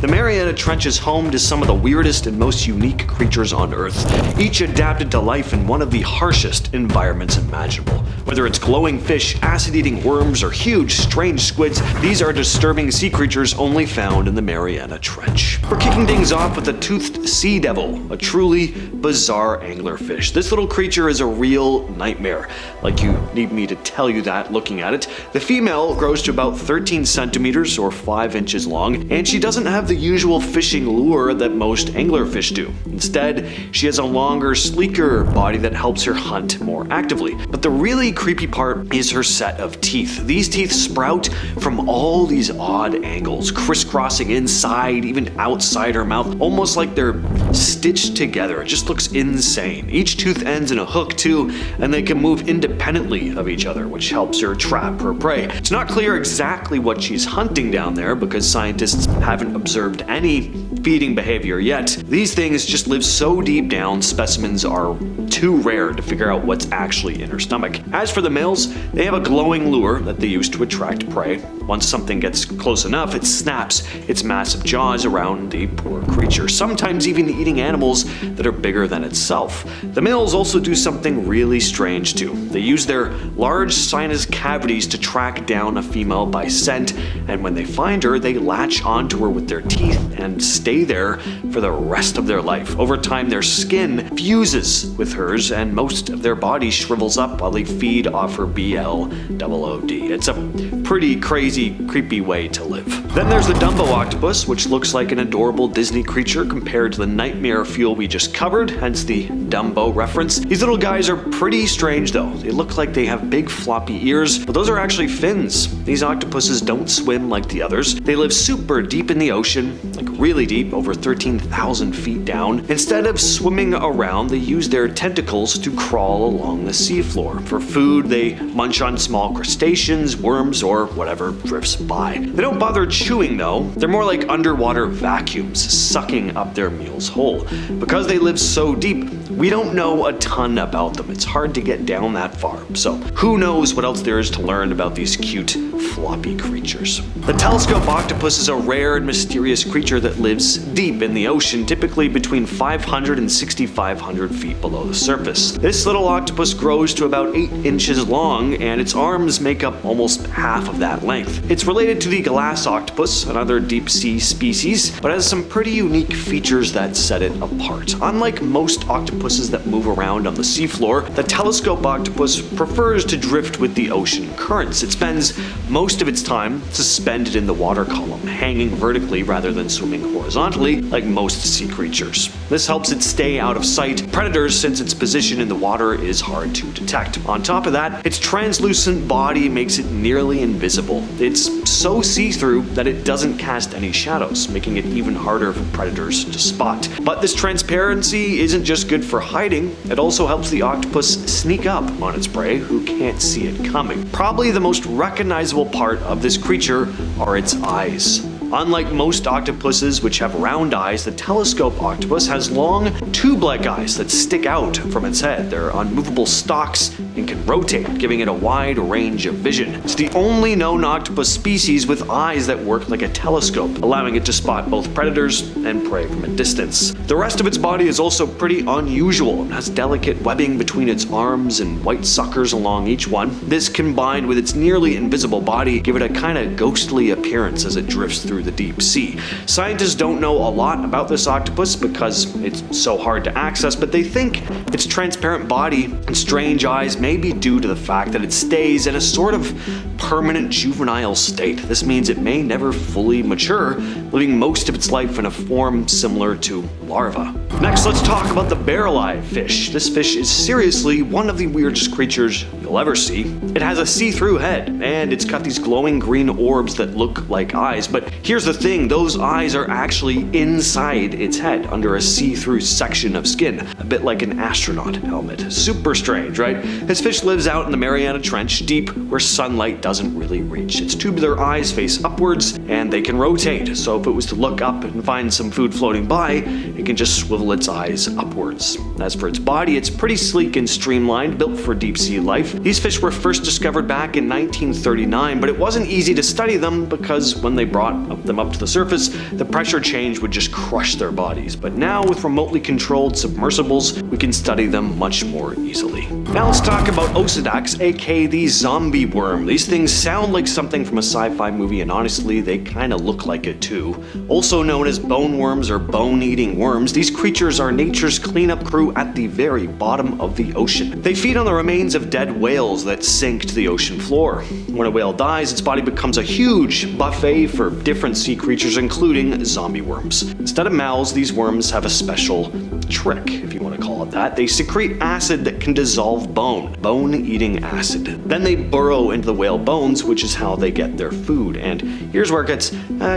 The Mariana Trench is home to some of the weirdest and most unique creatures on Earth, each adapted to life in one of the harshest environments imaginable. Whether it's glowing fish, acid-eating worms, or huge, strange squids, these are disturbing sea creatures only found in the Mariana Trench. We're kicking things off with the toothed Seadevil, a truly bizarre anglerfish. This little creature is a real nightmare. Like you need me to tell you that looking at it. The female grows to about 13 centimeters or 5 inches long, and she doesn't have the usual fishing lure that most anglerfish do. Instead, she has a longer, sleeker body that helps her hunt more actively. But the really creepy part is her set of teeth. These teeth sprout from all these odd angles, crisscrossing inside, even outside her mouth, almost like they're stitched together. It just looks insane. Each tooth ends in a hook too, and they can move independently of each other, which helps her trap her prey. It's not clear exactly what she's hunting down there because scientists haven't observed any feeding behavior yet. These things just live so deep down, specimens are too rare to figure out what's actually in her stomach. As for the males, they have a glowing lure that they use to attract prey. Once something gets close enough, it snaps its massive jaws around the poor creature, sometimes even eating animals that are bigger than itself. The males also do something really strange too. They use their large sinus cavities to track down a female by scent, and when they find her, they latch onto her with their teeth and stay there for the rest of their life. Over time, their skin fuses with hers, and most of their body shrivels up while they feed off her BLOOD. It's a pretty crazy, creepy way to live. Then there's the Dumbo Octopus, which looks like an adorable Disney creature compared to the nightmare fuel we just covered, hence the Dumbo reference. These little guys are pretty strange though. They look like they have big floppy ears, but those are actually fins. These octopuses don't swim like the others. They live super deep in the ocean, like really deep, over 13,000 feet down. Instead of swimming around, they use their tentacles to crawl along the seafloor. For food, they munch on small crustaceans, worms, or whatever drifts by. They don't bother chewing though. They're more like underwater vacuums, sucking up their meals whole. Because they live so deep, we don't know a ton about them. It's hard to get down that far. So who knows what else there is to learn about these cute, floppy creatures. The telescope octopus is a rare and mysterious creature that lives deep in the ocean, typically between 500 and 6,500 feet below the surface. This little octopus grows to about 8 inches long, and its arms make up almost half of that length. It's related to the glass octopus, another deep-sea species, but has some pretty unique features that set it apart. Unlike most octopuses that move around on the seafloor, the telescope octopus prefers to drift with the ocean currents. It spends most of its time suspended in the water column, hanging vertically rather than swimming horizontally like most sea creatures. This helps it stay out of sight predators since its position in the water is hard to detect. On top of that, its translucent body makes it nearly invisible. It's so see-through that it doesn't cast any shadows, making it even harder for predators to spot. But this transparency isn't just good for hiding, it also helps the octopus sneak up on its prey who can't see it coming. Probably the most recognizable part of this creature are its eyes. Unlike most octopuses, which have round eyes, the telescope octopus has long, tube-like eyes that stick out from its head. They're unmovable stalks and can rotate, giving it a wide range of vision. It's the only known octopus species with eyes that work like a telescope, allowing it to spot both predators and prey from a distance. The rest of its body is also pretty unusual and has delicate webbing between its arms and white suckers along each one. This, combined with its nearly invisible body, give it a kind of ghostly appearance as it drifts through the deep sea. Scientists don't know a lot about this octopus because it's so hard to access, but they think its transparent body and strange eyes may be due to the fact that it stays in a sort of permanent juvenile state. This means it may never fully mature, living most of its life in a form similar to larva. Next, let's talk about the Barreleye Fish. This fish is seriously one of the weirdest creatures you'll ever see. It has a see-through head, and it's got these glowing green orbs that look like eyes, but here's the thing, those eyes are actually inside its head, under a see-through section of skin, a bit like an astronaut helmet. Super strange, right? This fish lives out in the Mariana Trench, deep where sunlight doesn't really reach. Its tubular eyes face upwards, and they can rotate, so if it was to look up and find some food floating by, it can just swivel swivel its eyes upwards. As for its body, it's pretty sleek and streamlined, built for deep-sea life. These fish were first discovered back in 1939, but it wasn't easy to study them because when they brought them up to the surface, the pressure change would just crush their bodies. But now, with remotely controlled submersibles, we can study them much more easily. Now let's talk about Osedax, aka the zombie worm. These things sound like something from a sci-fi movie, and honestly, they kinda look like it too. Also known as bone worms or bone-eating worms, these creatures are nature's cleanup crew at the very bottom of the ocean. They feed on the remains of dead whales that sink to the ocean floor. When a whale dies, its body becomes a huge buffet for different sea creatures, including zombie worms. Instead of mouths, these worms have a special trick, if you want to call it that. They secrete acid that can dissolve bone-eating acid. Then they burrow into the whale bones, which is how they get their food. And here's where it gets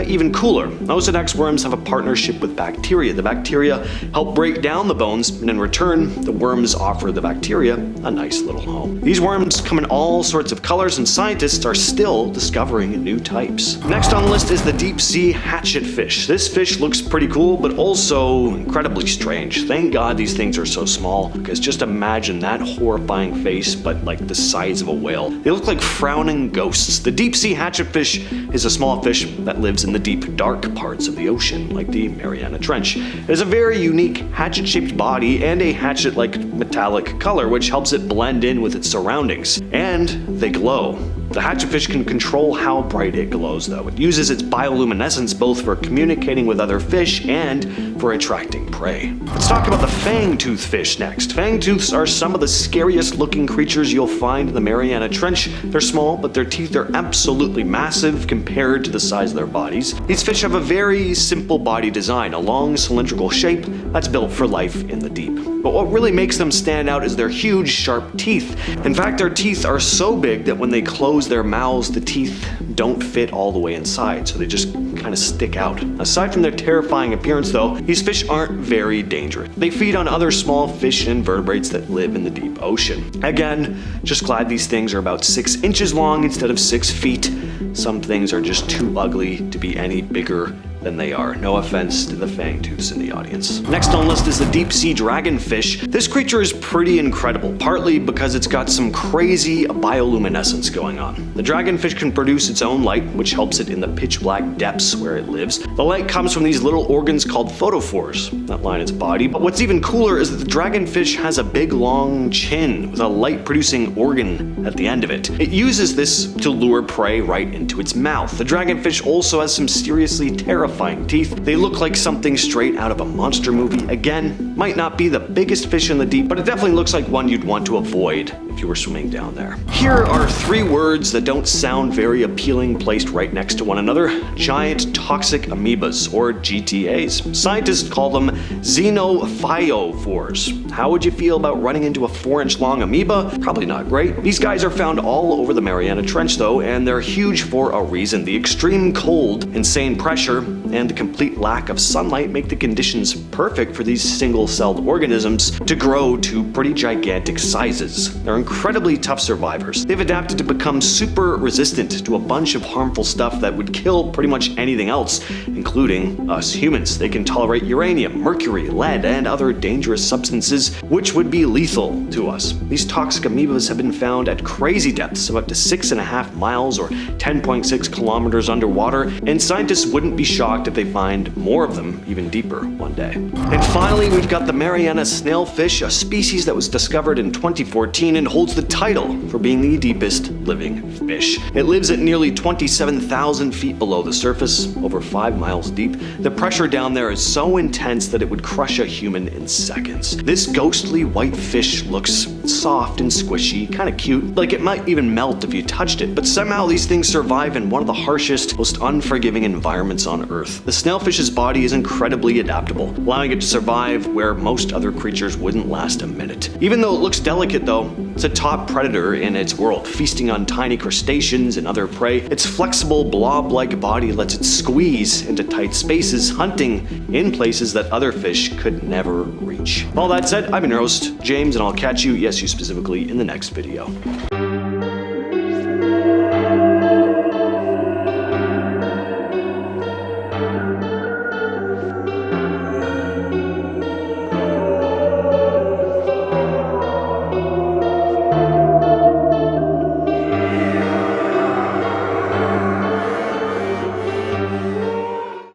even cooler. Osedax worms have a partnership with bacteria. The bacteria help break down the bones, and in return, the worms offer the bacteria a nice little home. These worms come in all sorts of colors, and scientists are still discovering new types. Next on the list is the Deep-sea Hatchetfish. This fish looks pretty cool, but also incredibly strange. Thank God these things are so small, because just imagine that horrifying face, but like the size of a whale. They look like frowning ghosts. The Deep-sea Hatchetfish is a small fish that lives in the deep, dark parts of the ocean, like the Mariana Trench. It has a very unique hatchet-shaped body and a hatchet-like metallic color, which helps it blend in with its surroundings. And they glow. The hatchetfish can control how bright it glows, though. It uses its bioluminescence both for communicating with other fish and for attracting prey. Let's talk about the Fangtooth fish next. Fangtooths are some of the scariest looking creatures you'll find in the Mariana Trench. They're small, but their teeth are absolutely massive compared to the size of their bodies. These fish have a very simple body design, a long cylindrical shape that's built for life in the deep. But what really makes them stand out is their huge, sharp teeth. In fact, their teeth are so big that when they close their mouths, the teeth don't fit all the way inside, so they just kind of stick out. Aside from their terrifying appearance, though, these fish aren't very dangerous. They feed on other small fish and invertebrates that live in the deep ocean. Again, just glad these things are about 6 inches long instead of 6 feet. Some things are just too ugly to be any bigger than they are. No offense to the Fangtooths in the audience. Next on the list is the deep-sea dragonfish. This creature is pretty incredible, partly because it's got some crazy bioluminescence going on. The dragonfish can produce its own light, which helps it in the pitch-black depths where it lives. The light comes from these little organs called photophores that line its body. But what's even cooler is that the dragonfish has a big, long chin with a light-producing organ at the end of it. It uses this to lure prey right into its mouth. The dragonfish also has some seriously terrifying teeth. They look like something straight out of a monster movie. Again, might not be the biggest fish in the deep, but it definitely looks like one you'd want to avoid if you were swimming down there. Here are 3 words that don't sound very appealing placed right next to one another. Giant toxic amoebas, or GTAs. Scientists call them xenophyophores. How would you feel about running into a 4-inch long amoeba? Probably not great. These guys are found all over the Mariana Trench though, and they're huge for a reason. The extreme cold, insane pressure, and the complete lack of sunlight make the conditions perfect for these single-celled organisms to grow to pretty gigantic sizes. They're incredibly tough survivors. They've adapted to become super resistant to a bunch of harmful stuff that would kill pretty much anything else, including us humans. They can tolerate uranium, mercury, lead, and other dangerous substances which would be lethal to us. These toxic amoebas have been found at crazy depths of up to 6.5 miles or 10.6 kilometers underwater, and scientists wouldn't be shocked if they find more of them even deeper one day. And finally, we've got the Mariana Snailfish, a species that was discovered in 2014 and holds the title for being the deepest living fish. It lives at nearly 27,000 feet below the surface, over 5 miles deep. The pressure down there is so intense that it would crush a human in seconds. This ghostly white fish looks soft and squishy, kind of cute, like it might even melt if you touched it, but somehow these things survive in one of the harshest, most unforgiving environments on Earth. The snailfish's body is incredibly adaptable, allowing it to survive where most other creatures wouldn't last a minute. Even though it looks delicate though, it's a top predator in its world, feasting on tiny crustaceans and other prey. Its flexible, blob-like body lets it squeeze into tight spaces, hunting in places that other fish could never reach. All that said, I've been your host, James, and I'll catch you, yes you specifically, in the next video.